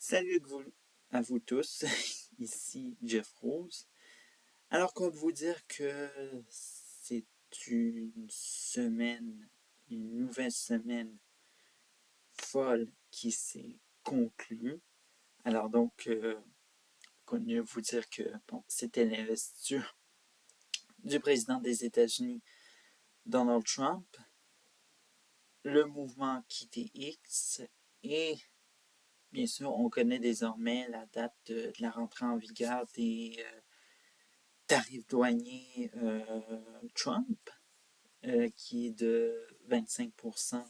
Salut à vous tous, ici Jeff Rose. Alors, comme vous dire que c'est une nouvelle semaine folle qui s'est conclue. Alors donc, comme mieux vous dire que c'était l'investiture du président des États-Unis, Donald Trump, le mouvement Quitter X et bien sûr, on connaît désormais la date de la rentrée en vigueur des tarif douanier Trump, qui est de 25%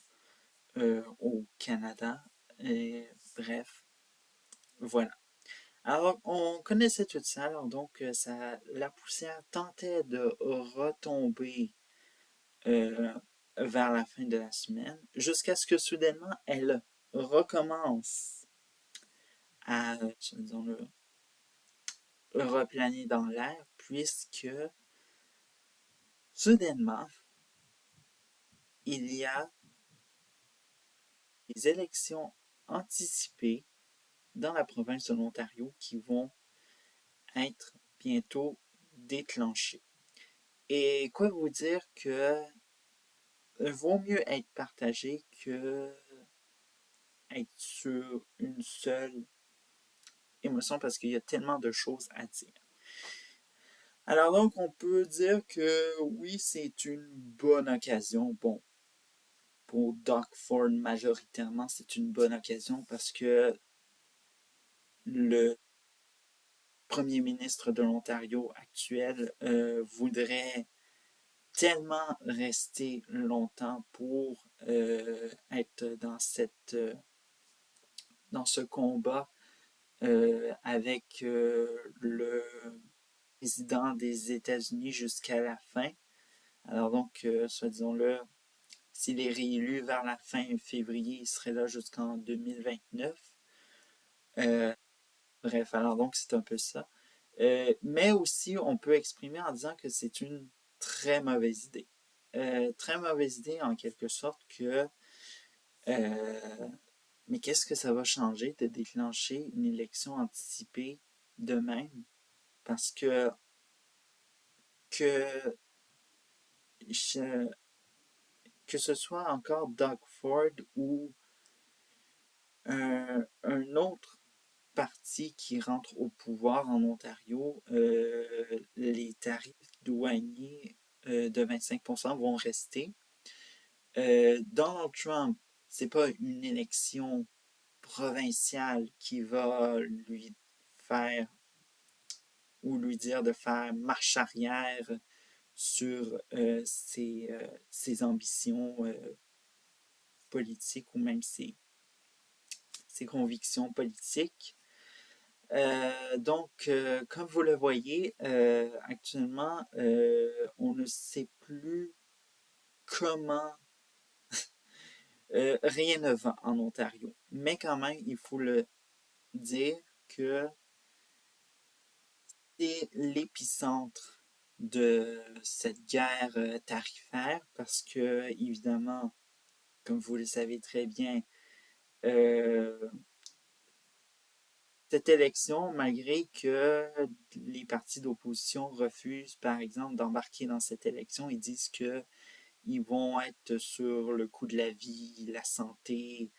au Canada. Et, bref, voilà. Alors, on connaissait tout ça, alors donc la poussière tentait de retomber euh, vers la fin de la semaine, jusqu'à ce que soudainement, elle recommence à, disons-le, replaner dans l'air, puisque soudainement, il y a des élections anticipées dans la province de l'Ontario qui vont être bientôt déclenchées. Et quoi vous dire que vaut mieux être partagé que être sur une seule émotion parce qu'il y a tellement de choses à dire. Alors donc, on peut dire que oui, c'est une bonne occasion. Bon, pour Doug Ford majoritairement, c'est une bonne occasion parce que le premier ministre de l'Ontario actuel voudrait tellement rester longtemps pour être dans ce combat avec le président des États-Unis jusqu'à la fin. Alors donc, soit disons-le, s'il est réélu vers la fin février, il serait là jusqu'en 2029. Euh, Bref, alors donc c'est un peu ça. Mais aussi, on peut exprimer en disant que c'est une très mauvaise idée. Très mauvaise idée en quelque sorte que... euh, mais qu'est-ce que ça va changer de déclencher une élection anticipée de même? Parce que, je- que ce soit encore Doug Ford ou un autre parti qui rentre au pouvoir en Ontario, les tarifs douaniers de 25% vont rester. Donald Trump, c'est pas une élection provinciale qui va lui faire ou lui dire de faire marche arrière sur ses ambitions politiques ou même ses convictions politiques. Donc, comme vous le voyez, actuellement, on ne sait plus comment rien ne va en Ontario. Mais quand même, il faut le dire que c'est l'épicentre de cette guerre tarifaire parce que, évidemment, comme vous le savez très bien, euh, cette élection, malgré que les partis d'opposition refusent, par exemple, d'embarquer dans cette élection, ils disent que ils vont être sur le coût de la vie, la santé,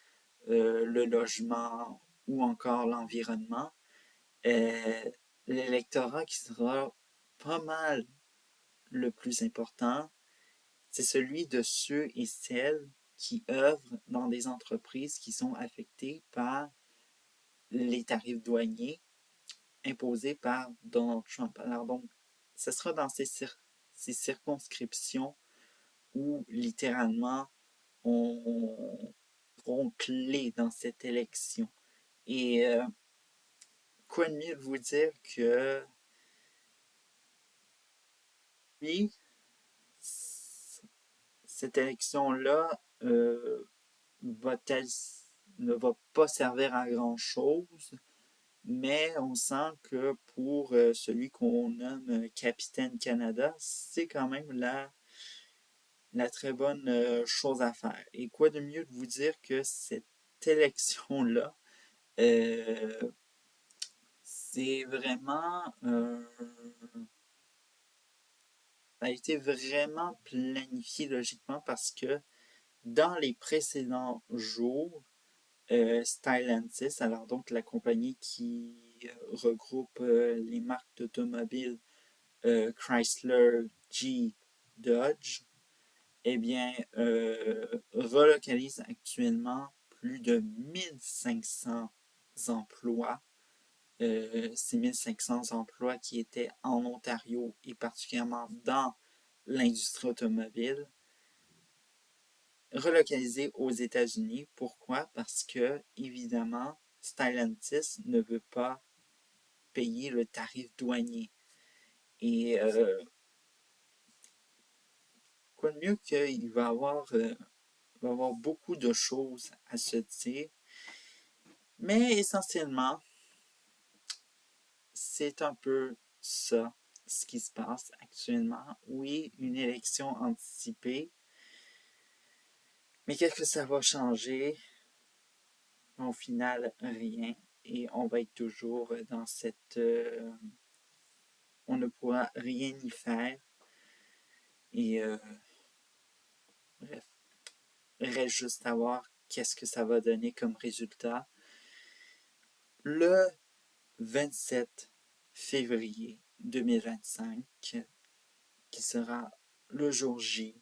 le logement ou encore l'environnement. Euh, L'électorat qui sera pas mal le plus important, c'est celui de ceux et celles qui œuvrent dans des entreprises qui sont affectées par les tarifs douaniers imposés par Donald Trump. Alors donc, ce sera dans ces circonscriptions où littéralement on seront clés dans cette élection. Et quoi de mieux de vous dire que oui, cette élection-là ne va pas servir à grand-chose, mais on sent que pour celui qu'on nomme Capitaine Canada, c'est quand même la très bonne chose à faire. Et quoi de mieux de vous dire que cette élection-là C'est vraiment... ça a été vraiment planifié logiquement parce que dans les précédents jours, Stellantis, alors donc la compagnie qui regroupe les marques d'automobiles Chrysler, Jeep, Dodge, eh bien, relocalise actuellement plus de 1500 emplois. Ces 1500 emplois qui étaient en Ontario et particulièrement dans l'industrie automobile, relocalisés aux États-Unis. Pourquoi? Parce que, évidemment, Stellantis ne veut pas payer le tarif douanier. Et quoi de mieux qu'il va y avoir beaucoup de choses à se dire. Mais essentiellement, c'est un peu ça, ce qui se passe actuellement. Oui, une élection anticipée. Mais qu'est-ce que ça va changer? Au final, rien. Et on va être toujours dans cette... on ne pourra rien y faire. Et bref, reste juste à voir qu'est-ce que ça va donner comme résultat. Le 27 février 2025, qui sera le jour J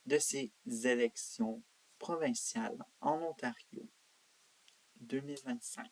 de ces élections provinciales en Ontario 2025.